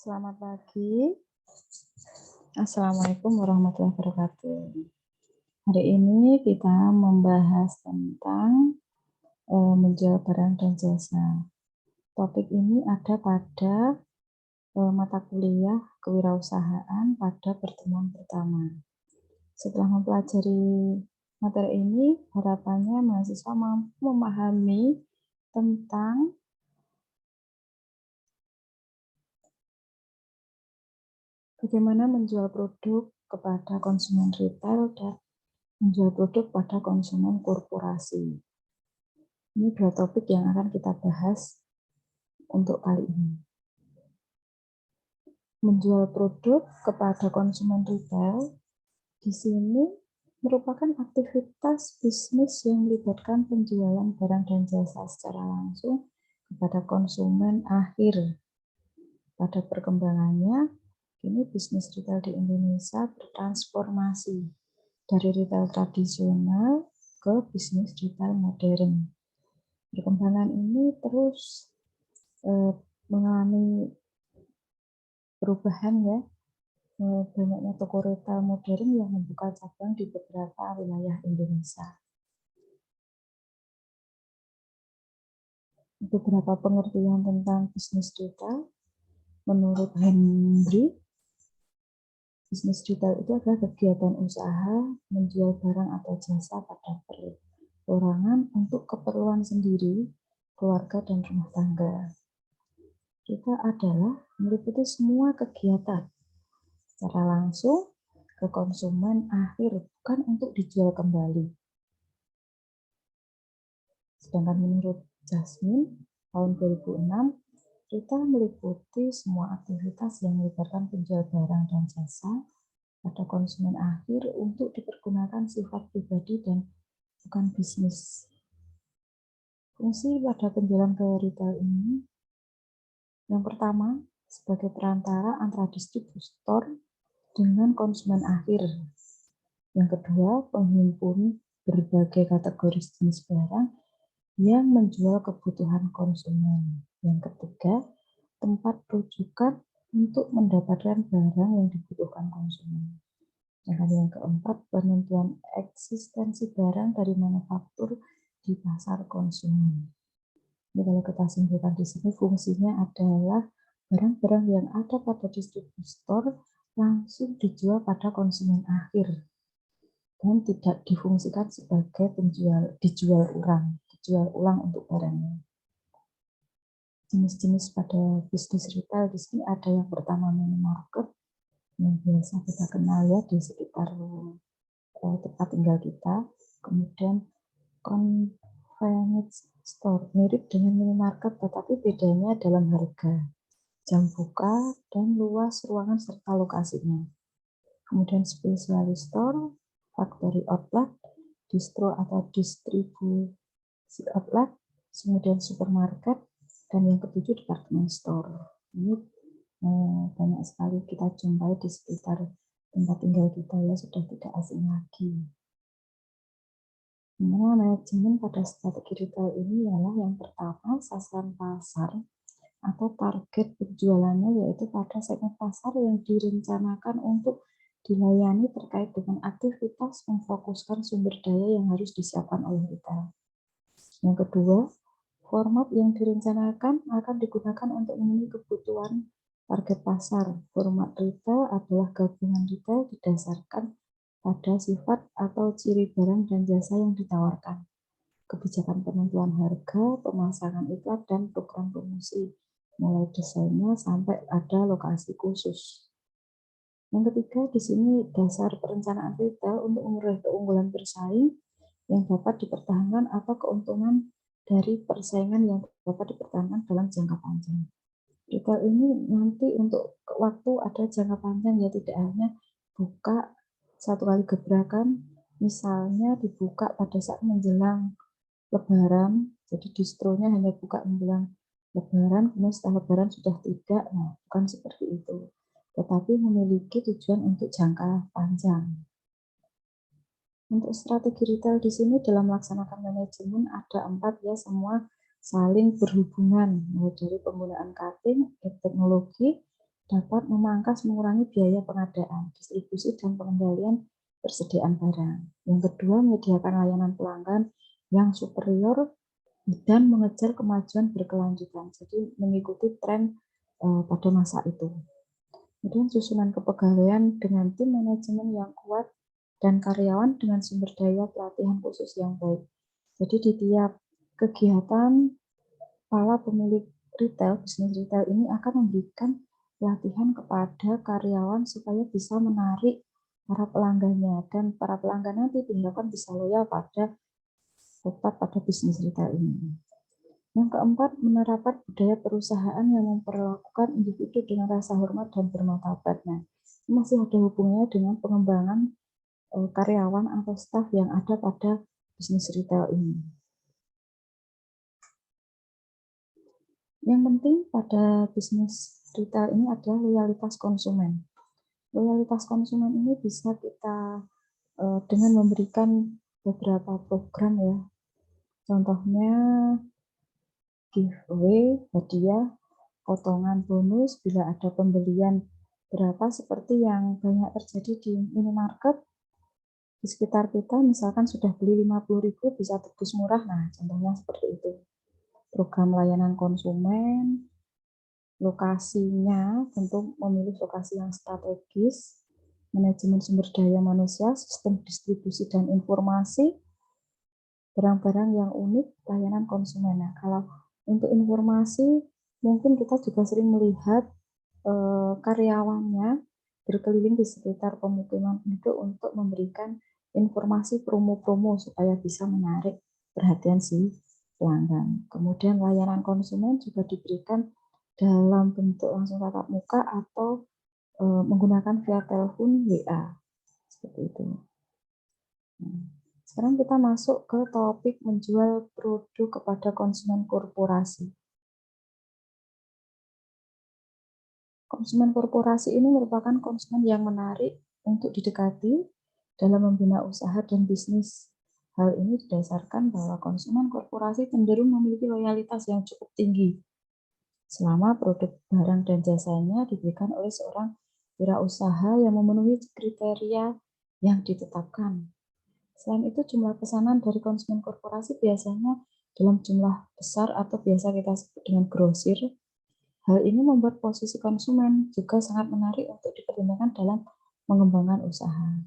Selamat pagi. Assalamualaikum warahmatullahi wabarakatuh. Hari ini kita membahas tentang menjual barang dan jasa. Topik ini ada pada mata kuliah kewirausahaan pada pertemuan pertama. Setelah mempelajari materi ini, harapannya mahasiswa mampu memahami tentang bagaimana menjual produk kepada konsumen retail dan menjual produk pada konsumen korporasi. Ini dua topik yang akan kita bahas untuk kali ini. Menjual produk kepada konsumen retail di sini merupakan aktivitas bisnis yang melibatkan penjualan barang dan jasa secara langsung kepada konsumen akhir. Pada perkembangannya, kini bisnis retail di Indonesia bertransformasi dari retail tradisional ke bisnis retail modern. Perkembangan ini terus mengalami perubahan ya, banyaknya toko retail modern yang membuka cabang di beberapa wilayah Indonesia. Beberapa pengertian tentang bisnis retail, menurut Henry, bisnis retail itu adalah kegiatan usaha menjual barang atau jasa pada perorangan untuk keperluan sendiri, keluarga, dan rumah tangga. Kita adalah meliputi semua kegiatan secara langsung ke konsumen akhir, bukan untuk dijual kembali. Sedangkan menurut Jasmine, tahun 2006, retail meliputi semua aktivitas yang melibatkan penjual barang dan jasa pada konsumen akhir untuk dipergunakan sifat pribadi dan bukan bisnis. Fungsi pada penjualan ke retail ini, yang pertama, sebagai perantara antara distributor dengan konsumen akhir. Yang kedua, penghimpun berbagai kategori jenis barang yang menjual kebutuhan konsumen. Yang ketiga, tempat rujukan untuk mendapatkan barang yang dibutuhkan konsumen. Dan yang keempat, penentuan eksistensi barang dari manufaktur di pasar konsumen. Jadi kalau kita simpulkan di sini, fungsinya adalah barang-barang yang ada pada distributor langsung dijual pada konsumen akhir dan tidak difungsikan sebagai dijual ulang untuk barangnya. Jenis-jenis pada bisnis retail di sini ada yang pertama minimarket yang biasa kita kenal ya di sekitar tempat tinggal kita, kemudian convenience store mirip dengan minimarket tetapi bedanya dalam harga, jam buka, dan luas ruangan serta lokasinya. Kemudian specialist store, factory outlet, distro atau distribusi outlet, kemudian supermarket, dan yang ketujuh department store. Ini banyak sekali kita jumpai di sekitar tempat tinggal kita ya, sudah tidak asing lagi. Manajemen pada strategi retail ini ialah yang pertama, sasaran pasar atau target penjualannya yaitu pada segmen pasar yang direncanakan untuk dilayani terkait dengan aktivitas memfokuskan sumber daya yang harus disiapkan oleh retail. Yang kedua, format yang direncanakan akan digunakan untuk memenuhi kebutuhan target pasar. Format retail adalah gabungan retail didasarkan pada sifat atau ciri barang dan jasa yang ditawarkan, kebijakan penentuan harga, pemasangan iklan, dan program promosi, mulai desainnya sampai ada lokasi khusus. Yang ketiga, di sini dasar perencanaan retail untuk meraih keunggulan bersaing yang dapat dipertahankan atau keuntungan dari persaingan yang dapat dipertahankan dalam jangka panjang. Retail ini nanti untuk waktu ada jangka panjang ya, tidak hanya buka satu kali gebrakan, misalnya dibuka pada saat menjelang Lebaran, jadi distronya hanya buka menjelang Lebaran, kemudian setelah Lebaran sudah tidak, nah bukan seperti itu, tetapi memiliki tujuan untuk jangka panjang. Untuk strategi retail di sini dalam melaksanakan manajemen ada 4 ya, semua saling berhubungan, mulai dari penggunaan cutting, teknologi, dapat memangkas mengurangi biaya pengadaan, distribusi, dan pengendalian persediaan barang. Yang kedua, menyediakan layanan pelanggan yang superior dan mengejar kemajuan berkelanjutan. Jadi mengikuti tren pada masa itu. Kemudian susunan kepegawaian dengan tim manajemen yang kuat dan karyawan dengan sumber daya pelatihan khusus yang baik. Jadi di tiap kegiatan, para pemilik retail, bisnis retail ini akan memberikan pelatihan kepada karyawan supaya bisa menarik para pelanggannya, dan para pelanggan nanti diharapkan bisa loyal tetap pada bisnis retail ini. Yang keempat, menerapkan budaya perusahaan yang memperlakukan individu dengan rasa hormat dan bermartabat. Nah, masih ada hubungannya dengan pengembangan karyawan atau staf yang ada pada bisnis retail ini. Yang penting pada bisnis retail ini adalah loyalitas konsumen. Loyalitas konsumen ini bisa kita dengan memberikan beberapa program ya. Contohnya giveaway, hadiah, potongan bonus bila ada pembelian berapa, seperti yang banyak terjadi di minimarket di sekitar kita, misalkan sudah beli 50.000 bisa tebus murah. Nah, contohnya seperti itu. Program layanan konsumen, lokasinya tentu memilih lokasi yang strategis, manajemen sumber daya manusia, sistem distribusi dan informasi, barang-barang yang unik, layanan konsumen. Nah, kalau untuk informasi, mungkin kita juga sering melihat karyawannya berkeliling di sekitar pemukiman penduduk untuk memberikan informasi promo-promo supaya bisa menarik perhatian si pelanggan. Kemudian layanan konsumen juga diberikan dalam bentuk langsung tatap muka atau menggunakan via telepon WA, seperti itu. Sekarang kita masuk ke topik menjual produk kepada konsumen korporasi. Konsumen korporasi ini merupakan konsumen yang menarik untuk didekati dalam membina usaha dan bisnis. Hal ini didasarkan bahwa konsumen korporasi cenderung memiliki loyalitas yang cukup tinggi selama produk, barang, dan jasanya diberikan oleh seorang wirausaha yang memenuhi kriteria yang ditetapkan. Selain itu, jumlah pesanan dari konsumen korporasi biasanya dalam jumlah besar atau biasa kita sebut dengan grosir. Hal ini membuat posisi konsumen juga sangat menarik untuk dipertimbangkan dalam mengembangkan usaha.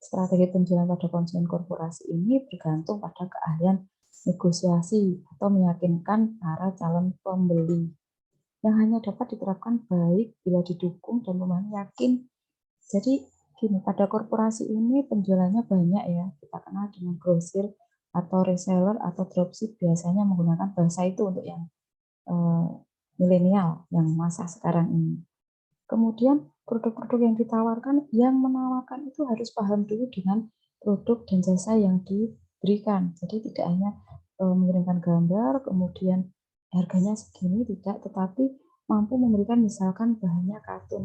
Strategi penjualan pada konsumen korporasi ini bergantung pada keahlian negosiasi atau meyakinkan para calon pembeli, yang hanya dapat diterapkan baik bila didukung dan pemahaman yakin. Jadi gini, pada korporasi ini penjualannya banyak ya, kita kenal dengan grosir atau reseller atau dropship, biasanya menggunakan bahasa itu untuk yang milenial, yang masa sekarang ini. Kemudian produk-produk yang ditawarkan, yang menawarkan itu harus paham dulu dengan produk dan jasa yang diberikan. Jadi tidak hanya mengirimkan gambar, kemudian harganya segini, tidak, tetapi mampu memberikan misalkan bahannya katun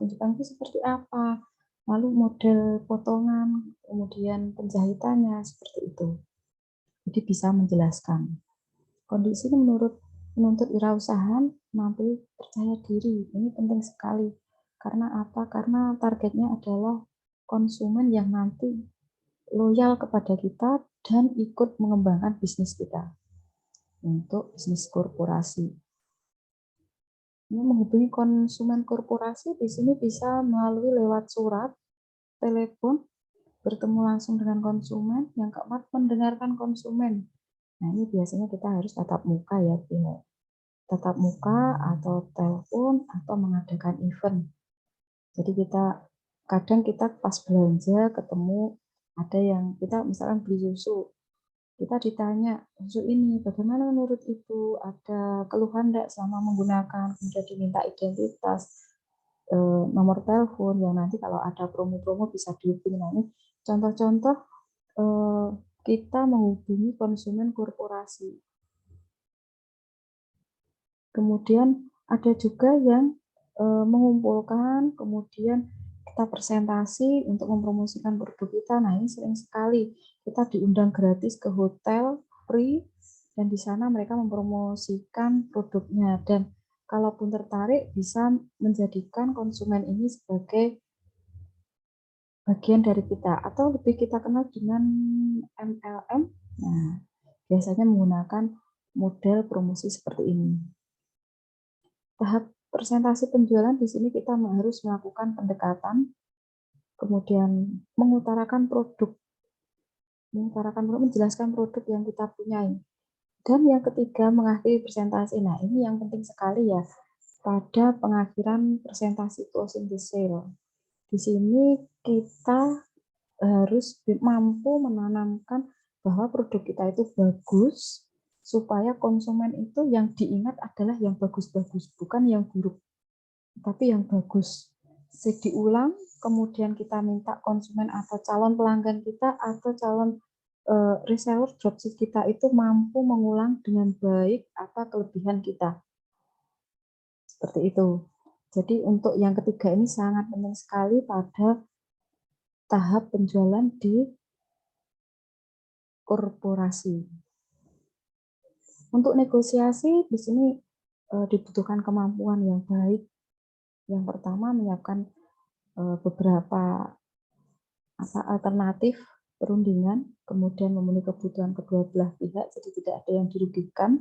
Jepang itu seperti apa, lalu model potongan, kemudian penjahitannya seperti itu. Jadi bisa menjelaskan. Kondisi ini menuntut wirausaha mampu percaya diri. Ini penting sekali. Karena apa? Karena targetnya adalah konsumen yang nanti loyal kepada kita dan ikut mengembangkan bisnis kita untuk bisnis korporasi. Ini menghubungi konsumen korporasi di sini bisa melalui lewat surat, telepon, bertemu langsung dengan konsumen. Yang keempat, mendengarkan konsumen. Nah, ini biasanya kita harus tatap muka ya, tatap muka atau telepon atau mengadakan event. Jadi kadang kita pas belanja ketemu, ada yang kita misalkan beli susu, kita ditanya, susu ini bagaimana menurut Ibu, ada keluhan enggak selama menggunakan, kemudian diminta identitas, nomor telepon, yang nanti kalau ada promo-promo bisa dihubungi. Nah, ini contoh-contoh kita menghubungi konsumen korporasi. Kemudian ada juga yang mengumpulkan, kemudian kita presentasi untuk mempromosikan produk kita. Nah, ini sering sekali kita diundang gratis ke hotel, free, dan di sana mereka mempromosikan produknya. Dan kalaupun tertarik bisa menjadikan konsumen ini sebagai bagian dari kita, atau lebih kita kenal dengan MLM. Nah, biasanya menggunakan model promosi seperti ini. Tahap presentasi penjualan di sini kita harus melakukan pendekatan, kemudian menjelaskan produk yang kita punyai. Dan yang ketiga, mengakhiri presentasi. Nah, ini yang penting sekali ya, pada pengakhiran presentasi closing the sale. Di sini kita harus mampu menanamkan bahwa produk kita itu bagus, supaya konsumen itu yang diingat adalah yang bagus-bagus, bukan yang buruk, tapi yang bagus. Diulang, kemudian kita minta konsumen atau calon pelanggan kita atau calon reseller dropship kita itu mampu mengulang dengan baik apa kelebihan kita. Seperti itu. Jadi untuk yang ketiga ini sangat penting sekali pada tahap penjualan di korporasi. Untuk negosiasi di sini dibutuhkan kemampuan yang baik. Yang pertama, menyiapkan beberapa alternatif perundingan, kemudian memenuhi kebutuhan kedua belah pihak, jadi tidak ada yang dirugikan,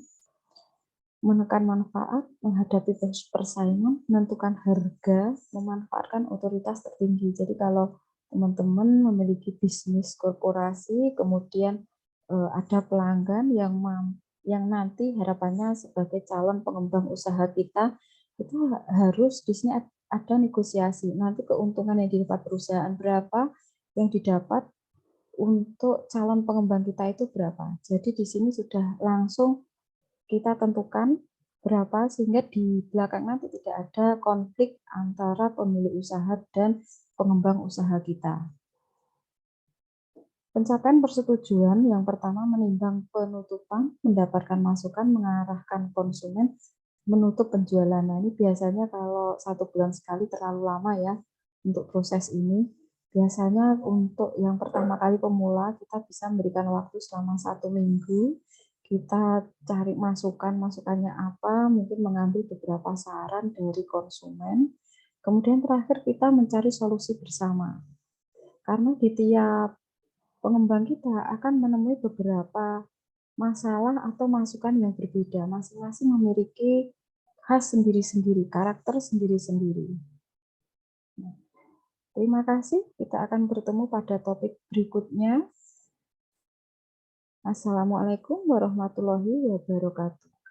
menekan manfaat, menghadapi persaingan, menentukan harga, memanfaatkan otoritas tertinggi. Jadi kalau teman-teman memiliki bisnis korporasi, kemudian ada pelanggan yang nanti harapannya sebagai calon pengembang usaha kita, itu harus di sini ada negosiasi. Nanti keuntungan yang didapat perusahaan berapa, yang didapat untuk calon pengembang kita itu berapa. Jadi di sini sudah langsung kita tentukan berapa sehingga di belakang nanti tidak ada konflik antara pemilik usaha dan pengembang usaha kita. Pencapaian persetujuan yang pertama menimbang penutupan, mendapatkan masukan, mengarahkan konsumen, menutup penjualan. Nah, ini biasanya kalau 1 bulan sekali terlalu lama ya untuk proses ini. Biasanya untuk yang pertama kali pemula kita bisa memberikan waktu selama 1 minggu. Kita cari masukannya apa, mungkin mengambil beberapa saran dari konsumen. Kemudian terakhir kita mencari solusi bersama. Karena di tiap pengembang kita akan menemui beberapa masalah atau masukan yang berbeda. Masing-masing memiliki khas sendiri-sendiri, karakter sendiri-sendiri. Terima kasih. Kita akan bertemu pada topik berikutnya. Assalamualaikum warahmatullahi wabarakatuh.